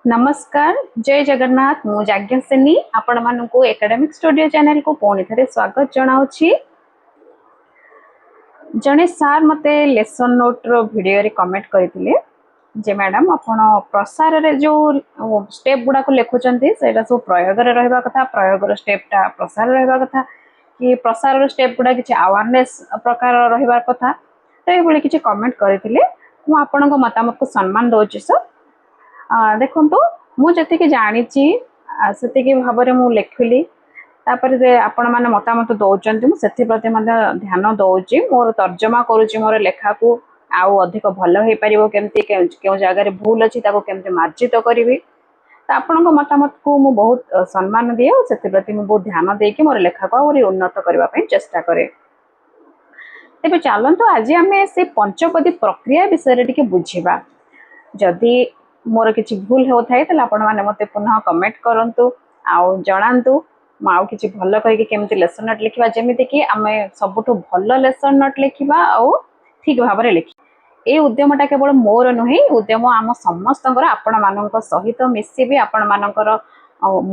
नमस्कार जय जगन्नाथ मु जाज्ञसेनी आपण मानकु एकेडमिक स्टूडियो चैनल को पुणी थे स्वागत जनाऊँगी। जड़े सार मते लेसन नोट रो वीडियो रे कमेंट करथिले जे मैडम आपण प्रसार रे जो स्टेप गुडा को लिखुचंती सेटा सब प्रयोग रे रहबा कथा प्रयोग रो स्टेपटा प्रसार रहबा कथा कि प्रसार रो स्टेप गुडा किछि अवेयरनेस प्रकार रहबा कथा तो ए बोली किछि कमेंट करथिले मु आपनको मतामत को सम्मान दोछि सर। देखो मुझे जानी से भाव में मुझे लिखिली आपण मैंने मतामत दौरान मुझे ध्यान दौची मोर तर्जमा करुच्ची मोर लेखा को आउ अधिक भल हो पार केमती क्यों जगह भूल अच्छी केमती मार्जित करी तो आपण मतामत को मुझे बहुत सम्मान दिए और से बहुत ध्यान देकी मोर लेखा को और उन्नत करने चेष्टा करे। तेज चलतु आज आम से पंचपदी प्रक्रिया विषय टी बुझा जदि मोर किसी भूल होता है तो आपण मैंने मत पुनः कमेंट करूँ आउ जनातु आउ कि भल कहीकि केमती लेसन नोट लिखा जमीती कि आम सबुठ भल लेसन नोट लिखा आउ ठीक भाव में लिखा ये उद्यमटा केवल मोर नुहे उद्यम आम समस्त आपण मान सहित मिसबी आपण मानकर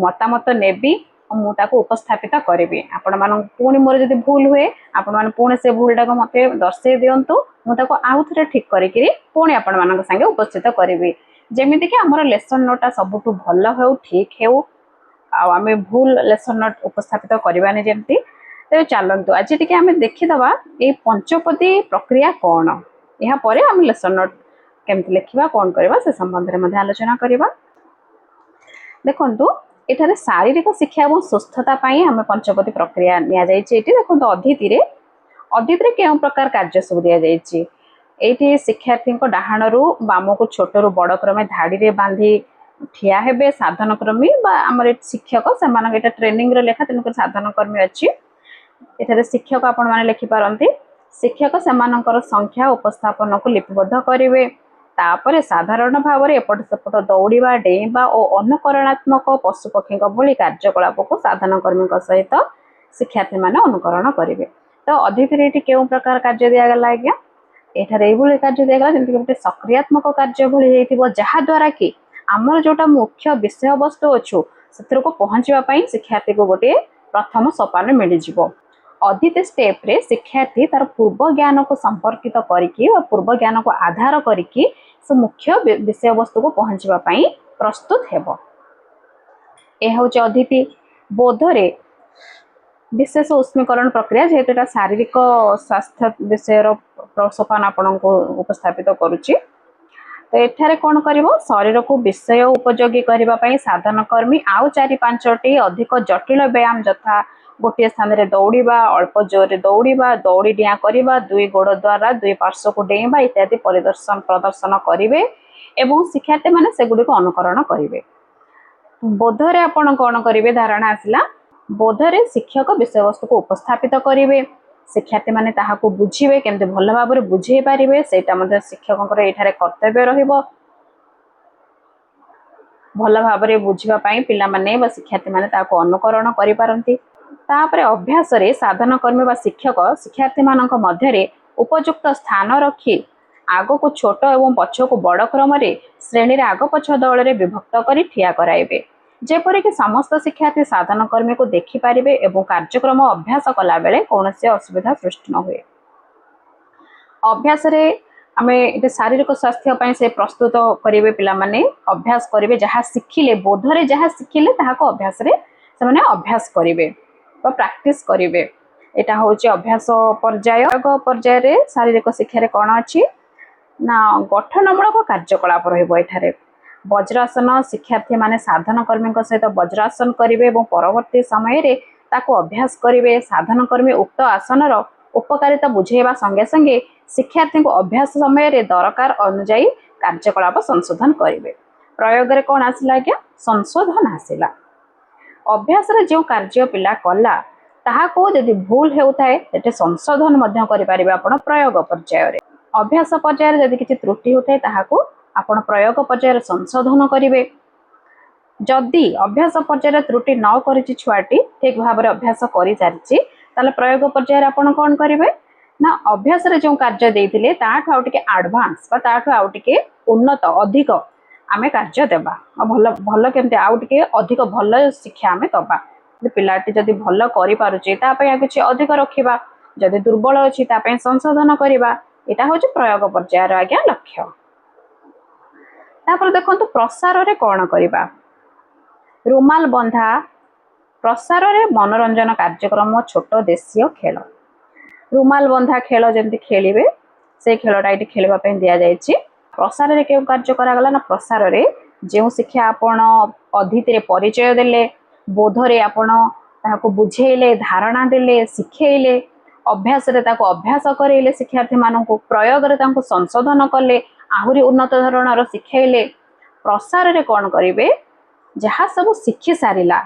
मतामत नेबी मुझे उपस्थापित करी आपण मान पुणी मोर जब भूल हुए आपण मैंने पुणी से भूलटा को मत दर्शे दिंतु मुझे आउ थे ठीक करी पुणी आपण मान संगे उपस्थित करी जमीती कि आमर लेसन नोटा सबुठ भल हो ठीक हो आम भूल लेसन नोट उपस्थापित करवानी जमती। तेज चलतु आज टी आम देखीदबा ये पंचपदी प्रक्रिया कौन यापर आम लेसन नोट केमती लिखा कौन करवा से संबंध में आलोचना करवा। देखु एठारे शारीरिक शिक्षा और सुस्थता आम पंचपदी प्रक्रिया नि देखो अदिति अदिति क्यों प्रकार कार्य सब दि जाइए ये शिक्षार्थी डाहाणु बाम को छोट रू बड़ क्रमे धाड़ी रे बांधी ठिया हेबे साधन कर्मी आमर शिक्षक से ट्रेनिंग लेखा तेणुक साधन कर्मी अच्छी एठारे शिक्षक आपण मैंने लिखिपारती शिक्षक से संख्या उपस्थापन को लिपिबद्ध करेंगे तापर साधारण भाव में एपट सेपट दौड़ा डेइबा और अनुकरणात्मक पशुपक्षी भली कार्यकलाप को साधन कर्मी सहित शिक्षार्थी मैंने अनुकरण करेंगे। तो अदिति क्यों प्रकार कार्य दिगला आज्ञा एठारे ये कार्य दिगला जमी गोटे सक्रियात्मक कार्य भली जहाद्वारा कि आमर जोटा मुख्य विषय वस्तु अच्छु से पहुँचापी शिक्षार्थी को गोटे प्रथम सोपान मिल जाव। अदिति स्टेप रे शिक्षार्थी तार पूर्व ज्ञान को संपर्कित करके पूर्व ज्ञान को आधार करके से मुख्य विषय वस्तु को पहुँचापी प्रस्तुत हेब। यह हूँ अदिति बोधरे विशेष उष्मीकरण प्रक्रिया जेहेतु एटा शारीरिक स्वास्थ्य विषय सोपान आपण को उपस्थापित करुच्ची। तो एठारे कौन कर शरीर को विषय उपयोगी करने साधन कर्मी आउ 4-5टी अधिक जटिल व्यायाम यथा गोटे स्थान में दौड़ा अल्प जोर दौड़ा दौड़ी डिया करवा दुई गोड़ द्वारा दुई पार्श्व को डेइबा इत्यादि प्रदर्शन करेंगे एवं शिक्षार्थी मैंने सेगुड़ी अनुकरण करेंगे। बोधरे आपण कौन करेंगे धारणा आसला बोधरे शिक्षक विषय वस्तु को उपस्थापित करेंगे शिक्षार्थी मैंने ताहाको बुझीबे केमते भल भाव में बुझे पारे सेटा शिक्षक ये कर्तव्य रहिबो भल भाव में बुझापी पिला माने बा शिक्षार्थी मैंने ताको अनुकरण करि पारंती। तापरे अभ्यास रे साधन कर्मी बा शिक्षक शिक्षार्थी मानक मध्यरे उपयुक्त स्थान रखी आग को छोट एवं पछ को बड़ क्रम रे श्रेणी रे आग पछ दल रे विभक्त करी ठिया कराइबे जेपरिक समस्त शिक्षार्थी साधन कर्मी को देखिपारे और कार्यक्रम अभ्यास कला बेले कौन से असुविधा सृष्टि न हुए। अभ्यास रे आमे शारीरिक स्वास्थ्य से प्रस्तुत करेंगे पिला माने अभ्यास करेंगे जहाँ शिखिले बोधरे जहाँ शिखिले ताहाको अभ्यास रे से माने अभ्यास करेंगे प्रैक्टिस करेंगे। यहाँ हूँ अभ्यास पर्याय रे शारीरिक शिक्षा रे कौन अच्छी ना गठनमूलक कार्यकलाप रही वज्रासन शिक्षार्थी माने साधन कर्मी सहित वज्रासन करेंगे और परवर्ती समय रे ताको अभ्यास करेंगे साधन कर्मी उक्त आसनर उपकारिता बुझेबा संगे संगे शिक्षार्थी को अभ्यास समय रे दरकार अनुजाई कार्यकलाप संशोधन करेंगे। प्रयोग रे कौन आसला आज्ञा संशोधन आसला अभ्यास रे जो कार्य पिला कला ताहाको यदि भूल होता है संशोधन करें आपण प्रयोग पर्याय रे अभ्यास पर्याय यदि किसी त्रुटि होता है ताहाको आपण प्रयोग पर्याय संशोधन करेंगे। जदि अभ्यास पर्याय त्रुटि न करिछि छुआटी ठीक भाव में अभ्यास कर सारी ताले प्रयोग पर्याय आपण कौन करेंगे ना अभ्यास रे जो कार्य देइथिले ताठु आउ टिके एडवांस बा ताठु आउ टिके उन्नत अधिक आमे कार्य देबा भल भल केमती आउ टिके अधिक भल शिक्षा आमे दबा पिलाटी जदि भल करि पारुची ता पय किछि अधिक रखिबा जदि दुर्बल अछि ता पय संशोधन करिबा एटा होची प्रयोग पर्यायर आज्ञा लक्ष्य। तापर देखंतु प्रसार रे कोन करिबा रुमाल बंधा प्रसार रे मनोरंजन कार्यक्रम छोट देशीय खेल रुमाल बंधा खेल जेमती खेलिबे से खेलटा एटी खेलबा पे दिया जायछि। प्रसार रे केउ कार्य करा गला ना प्रसार रे जेउ शिक्षा आपण अधीति रे परिचय देले बोध रे आपण ताको बुझेइले धारणा देले सिखेइले अभ्यास रे ताको अभ्यास करेइले शिक्षार्थी माननकु प्रयोग रे ताको संशोधन कले आहुरी उन्नत धरणर सिखेइले प्रसार रे कोन करिवे जहा सब शिक्षी सारिला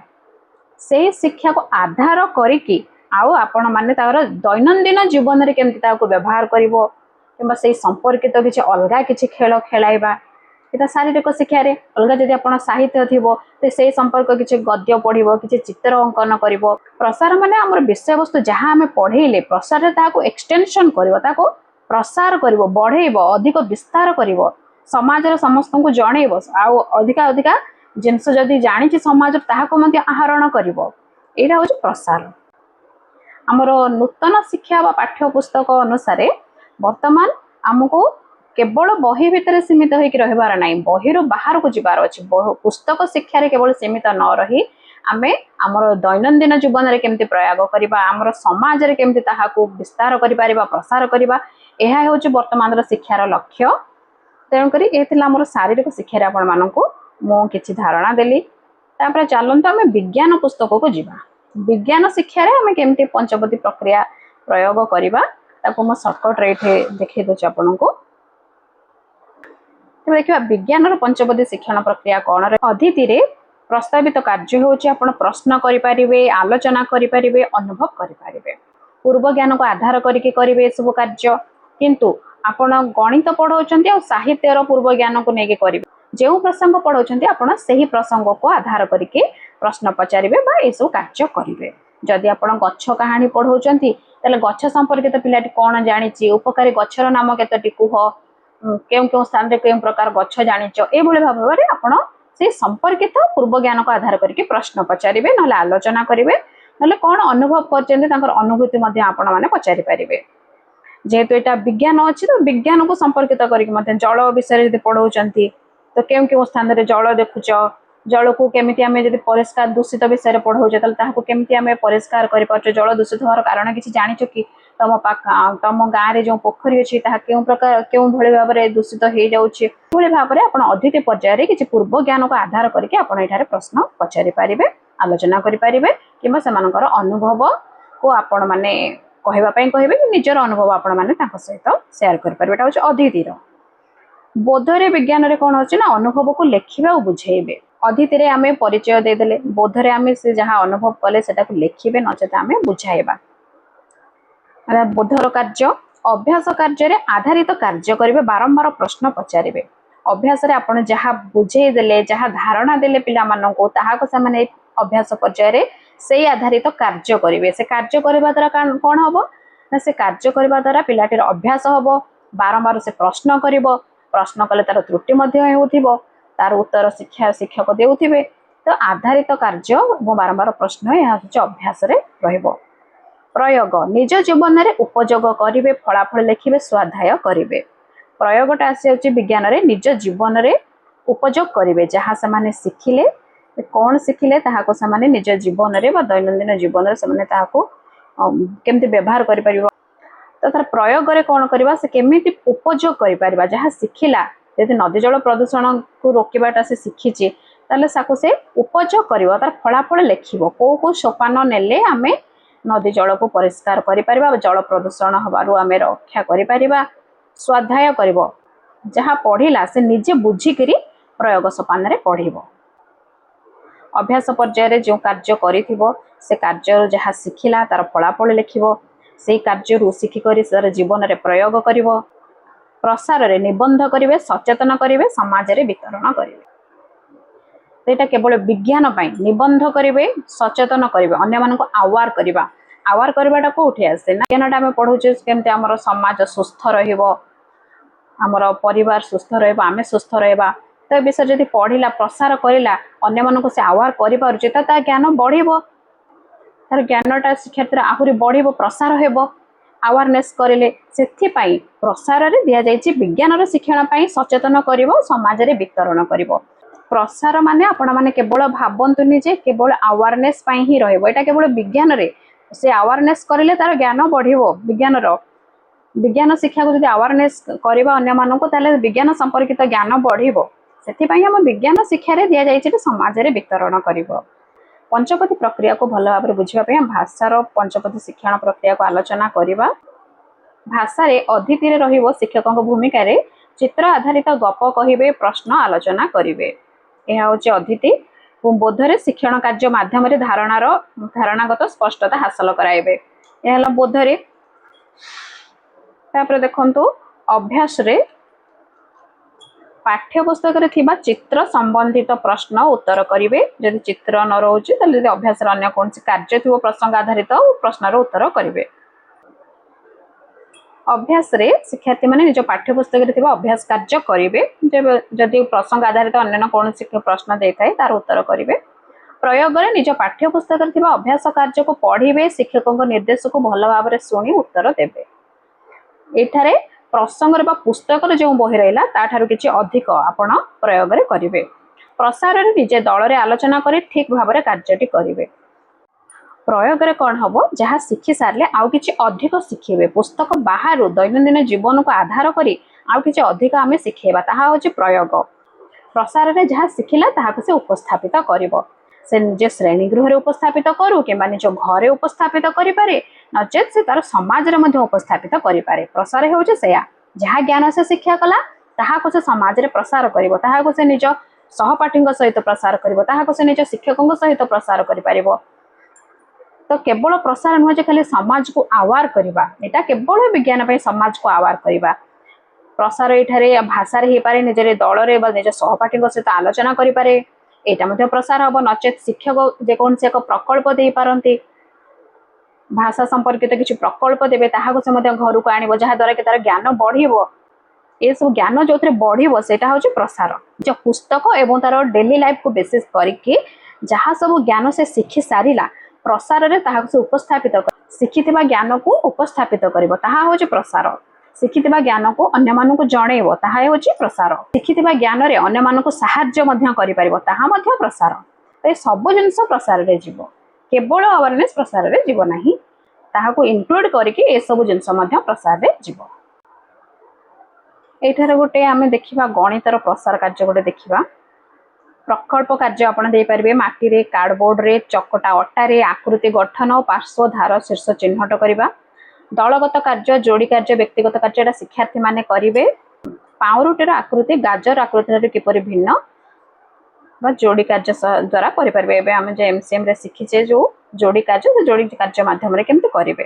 से शिक्षा को आधार करिकी आउ आपण माने तार दैनंदिन जीवन रे केमति ताको व्यवहार करिवो किंबा से संपर्कित किछि अलगा किछि खेल खेलाइबा एटा शारीरिक शिक्षा रे अलगा जदि आपण साहित्य थिबो ते से संपर्क किछि गद्य पढिबो किछि चित्र अंकन करिवो प्रसार माने हमर विषय वस्तु जहा हमें पढेइले प्रसार रे ताको एक्सटेंशन करिवो ताको प्रसार करिवो बढ़ेइबो अधिक विस्तार करिवो समाज रे समस्त को जणेइबो आउ अधिका अधिका जिनस जदि जानिछि समाज ताहाको मध्ये आहरण करिवो एटा होछि प्रसार। हमरो नूतन शिक्षा व पाठ्य पुस्तक अनुसार वर्तमान हमको केवल बही भितर सीमित होइक रहबार नाही बही रो बाहर को जिबार अछि पुस्तक शिक्षा रे केवल सीमित न रही आमे हमर दैनंदिन जीवन रे केमति प्रयोग करिबा हमर समाज रे केमति ताहाको विस्तार करि परिबा प्रसार करिबा एहा होछि वर्तमान रो शिक्षार लक्ष्य। तेणु करी एथिला हमर शारीरिक शिक्षा रे आपण माननकु मो किछि धारणा देली तापर चलंत आमे विज्ञान पुस्तक को जिबा विज्ञान शिक्षा रे आमे केमति पंचपदी प्रक्रिया प्रयोग करिबा ताको मो शॉर्टकट रे इथे देखै दोछ आपनकु। देखिए विज्ञान पंचपदी शिक्षण प्रक्रिया कौन अधीति रे प्रस्तावित कार्य होछि आपण प्रश्न करि परिबे आलोचना करि परिबे अनुभव करि परिबे पूर्व ज्ञान को आधार करके करिवे सब कार्य किंतु आपण गणित पढौचंती आ साहित्य रो पूर्व ज्ञान को नेके करिवे जेउ प्रसंग पढौचंती आपण सही प्रसंग को आधार करके प्रश्न पचारिबे बा ए सब कार्य करिवे। जदि आपण गच्छ कहानी पढौचंती तले गच्छ संपर्कित पिलाटी कोन जानिछि उपकारी गच्छर नाम केतटी कुह केउ केउ स्थान रे केउ प्रकार गच्छ जानिछ ए भले भाबरे आपण से संपर्कित पूर्व ज्ञान को आधार करके प्रश्न पचारिबे नले आलोचना करिवे नले कोन अनुभव करचेंते तांकर अनुभूति मध्ये आपण माने पचारि परिबे। जेहेतु एटा विज्ञान अछि तो विज्ञान को संपर्कित करके मध्ये जल विषय जदि पढौचंती तो केउ केउ स्थान रे जल देखुछ जल को केमिति आमे जदि परिष्कार दूषित विषय रे पढौछ तले ताहाको केमिति आमे परिष्कार करि पाछ जल दूषित होर कारण किछि जानिछ कि तम गाँ रे जो पोखरी अछि ताहा केउ प्रकार केउ भले भाबरे दूषित हे जाउछि भले भाबरे आपण अधीति पर्याय रे किछि पूर्व ज्ञान को आधार करके आपण एठारे प्रश्न पचारि परिबे आलोचना करि परिबे किबा समानकर अनुभव को आपण माने कहबा पई कहबे कि निजर अनुभव आपण माने ताको सहित शेयर करि परिबे एटा होछि अधीति रो। बोध रे विज्ञान रे कोन होछि ना अनुभव को लेखिबा और बुझेइबे अधीति रे आमे परिचय दे देले बोध रे आमे से जहा अनुभव कले सेटा को लेखिबे नचेत आमे बुझाइबा। बोधर कार्य अभ्यास कार्य रे आधारित कार्य करिवे बारंबार प्रश्न पचारिबे अभ्यास रे आपण जहा बुझेइ देले जहा धारणा देले पिला मानन को ताहा को सामाने अभ्यास पर्याय रे सेही आधारित कार्य करिवे से कार्य करबा द्वारा कोन हबो ना से कार्य करबा द्वारा पिलाटीर अभ्यास हबो बारंबार से प्रश्न करिवो प्रश्न कले तार त्रुटि मध्ये हेउथिबो तार उत्तर शिक्षक देउथिबे तो आधारित कार्य बारंबार प्रश्न या अभ्यास रे रहिबो। प्रयोग निज जीवन रे उपयोग करिवे फलाफल लिखिबे स्वाध्याय करिवे प्रयोगटा आसी विज्ञान रे निज जीवन रे उपयोग करिवे जहा समाने शिखिले कोन शिखिले ताहाको समाने निज जीवन रे बा दैनंदिन जीवन रे समाने ताहाको केमति व्यवहार करि परिबो तो तार प्रयोग रे कोन करबा से केमिति उपयोग करि परिबा जहा शिखिला यदि नदी जल प्रदूषण को रोकिबाटा से शिखिछि ताले साको से उपयोग करिवो तार फलाफल लिखिबो को सोपान नेले आमे नदी जल को परिष्कार करि परिबा जल प्रदूषण हबारु आमे रक्षा करि परिबा स्वाध्याय करिवो जहा पढिला से निजे बुझी करी प्रयोग सोपान रे पढिबो। अभ्यास पर्याय रे जो कार्य करिथिबो से कार्य जहा शिखिला तार फलाफल लिखिबो से कार्य रु शिखि करी सर जीवन रे प्रयोग करिवो प्रसार रे निबंध करिवे सचेतन करिवे समाज रे वितरण करिवे सेटा केवल विज्ञान पाई निबंध करिवे सचेतन करिवे अन्य मानको आवार करबाटा कोठी आसे ना ज्ञानटा हम पढौचे केमते हमर समाज सुस्थ रहिबो हमर परिवार सुस्थ रहबा आमे सुस्थ रहबा तो ए विषय जदि पढ़िला प्रसार करिला अन्य मानक से आवार करि पारुचे ता ज्ञान बढ़िबो तार ज्ञानटा शिक्षार्थ आहुरी बढ़िबो प्रसार हेबो अवेयरनेस करेले सेथि पाई प्रसार रे दिया जायछि विज्ञान रो शिक्षण पाई सचेतन करिवो समाज रे वितरण करिवो प्रसार माने आपण माने केवल भाबंतुनी जे केवल अवेयरनेस पाई ही रहइबो एटा केवल विज्ञान रे से अवेयरनेस करिले तार ज्ञान बढ़िबो विज्ञान शिक्षा को जदि अवेयरनेस करबा अन्य मानक ताले विज्ञान संपर्कित ज्ञान बढ़िबो सेथि पाई हम विज्ञान शिक्षा रे दिया जायछि समाज रे वितरण करिवो पंचपदी प्रक्रिया को भल भाव बुझा भाषार पंचपदी शिक्षण प्रक्रिया को आलोचना करवा भाषा रे अतिथि रहिबो शिक्षकों भूमिका रे चित्र आधारित गप कहिबे प्रश्न आलोचना करिवे यह होचे अतिथि बोधरे शिक्षण कार्य माध्यम रे धारणागत स्पष्टता हासिल कराइबे यह बोधरे तापर देखंतु अभ्यास रे पाठ्यपुस्तक रे थिबा चित्र संबंधित प्रश्न उत्तर करिवे जदि चित्र न रहउची त जदि अभ्यास रे अन्य कोनसी कार्य थिबो प्रसंग आधारित प्रश्न रो उत्तर करिवे अभ्यास रे शिक्षार्थी माने निज पाठ्यपुस्तक रे थिबा अभ्यास कार्य करिवे जदि प्रसंग आधारित अन्य न कोनसी प्रश्न देथाय तार उत्तर करिवे प्रयोग रे निज पाठ्यपुस्तक रे थिबा अभ्यास कार्य को पढिवे शिक्षकों निर्देश को भल भाव रे सुनी उत्तर देबे एठारे प्रसंग रे बा पुस्तक रे जो बही रहिला ताठारु किछि अधिक आपण प्रयोग रे करिवे प्रसार रे निजे दल रे आलोचना करी ठीक भाव रे कार्यटी करिवे प्रयोग रे कोन हबो जहा शिखि सारले आउ किछि अधिक शिखिबे पुस्तक बाहरु दैनंदिन जीवन को आधार करी आउ किछि अधिक आमे शिखेबा ताहा होछि प्रयोग प्रसार रे जहा शिखिला ताहा को से उपस्थापित करिवो से निजे श्रेणी गृह रे उपस्थापित करू कि निज घरे उपस्थापित करि पारे नचेत से तार समाज रे मध्ये उपस्थापित करि पारे प्रसार हेउचे सेया जहा ज्ञान से शिक्षा कला ताहा को से समाज रे प्रसार करिवो ताहा को से निज सहपाठी सहित प्रसार करिवो ताहा को से निज शिक्षकों सहित प्रसार करि पारिवो तो केवल प्रसार नुह जे खाली समाज को आवार करिबा एटा केवल विज्ञान पे समाज को आवार करिबा प्रसार एठारे भाषा रे हे पारे निजरे दल रे बा निज सहपाठी सहित आलोचना करि पारे एटा मध्ये प्रसार हबो नचेत शिक्षक जे कोन से एक प्रकल्प देई पारंती भाषा संपर्कित किछि प्रकल्प देबे ताहा को से मध्ये घर को आनिबो जहा द्वारा कि तार ज्ञान बढ़िबो ए सब ज्ञान जोथरे बढ़िबो सेटा होछि प्रसार जो पुस्तक एवं तार डेली लाइफ को बेसिस करिकि जहा सब ज्ञान से शिखि सारिला प्रसार रे ताहा को से उपस्थापित शिखिथिबा ज्ञान को उपस्थापित करिवो ताहा होछि प्रसार शिखिथिबा ज्ञान को अन्य मानन को जणेबो ताहा होछि प्रसार शिखिथिबा ज्ञान रे अन्य मानन को सहाय्य मध्य करि परिबो ताहा मध्य प्रसार ए सब जिंस प्रसार रे जीवो केवल अवेयरनेस प्रसार रे जीवो नाही ताहा को इंक्लूड करिकि ए सब जिंस मध्य प्रसार रे जीवो एठारे गोटे आमे देखिबा गणितर प्रसार कार्य गोटे देखिबा प्रकल्प कार्य आपण दे परिबे माटी रे कार्डबोर्ड रे चकटा अट्टा रे आकृति गठन और पार्श्व धार शीर्ष चिन्हट करिबा दलगत कार्य जोड़ी कार्य व्यक्तिगत कार्य एटा शिक्षार्थी माने करिवे पाउरुटीर आकृति गाजर आकृति किपरि भिन्न बा जोड़ी कार्य द्वारा करि परिबे एबे हम जे एमसीएम रे शिखिचे जो जोड़ी कार्य से जोड़ी कार्य माध्यम रे केमते करिवे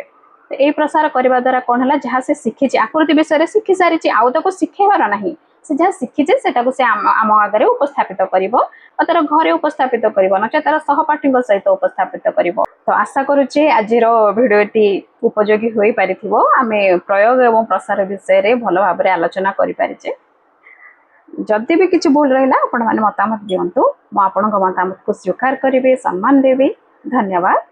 तो ए प्रसार करबा द्वारा कोन हला जहा से शिखिचे आकृति विषय रे शिखि सारिचे आउ ताको शिखेबार नाही से जहा शिखिचे सेटा को से आम आगे उपस्थापित करिवो और तार घरे उपस्थापित करिवो न तार सहपाठी सहित उपस्थापित करिवो तो आशा करूचे आजिरो भिडियोटी उपयोगी होई पारिथिबो आमे प्रयोग एवं प्रसार विषय रे भलो भाबरे आलोचना करि पारिचे जदि भी किछि भूल रहिला आपण माने मतामत दियंतु म आपनक मतामत को स्वीकार करिवे सम्मान देबे धन्यवाद।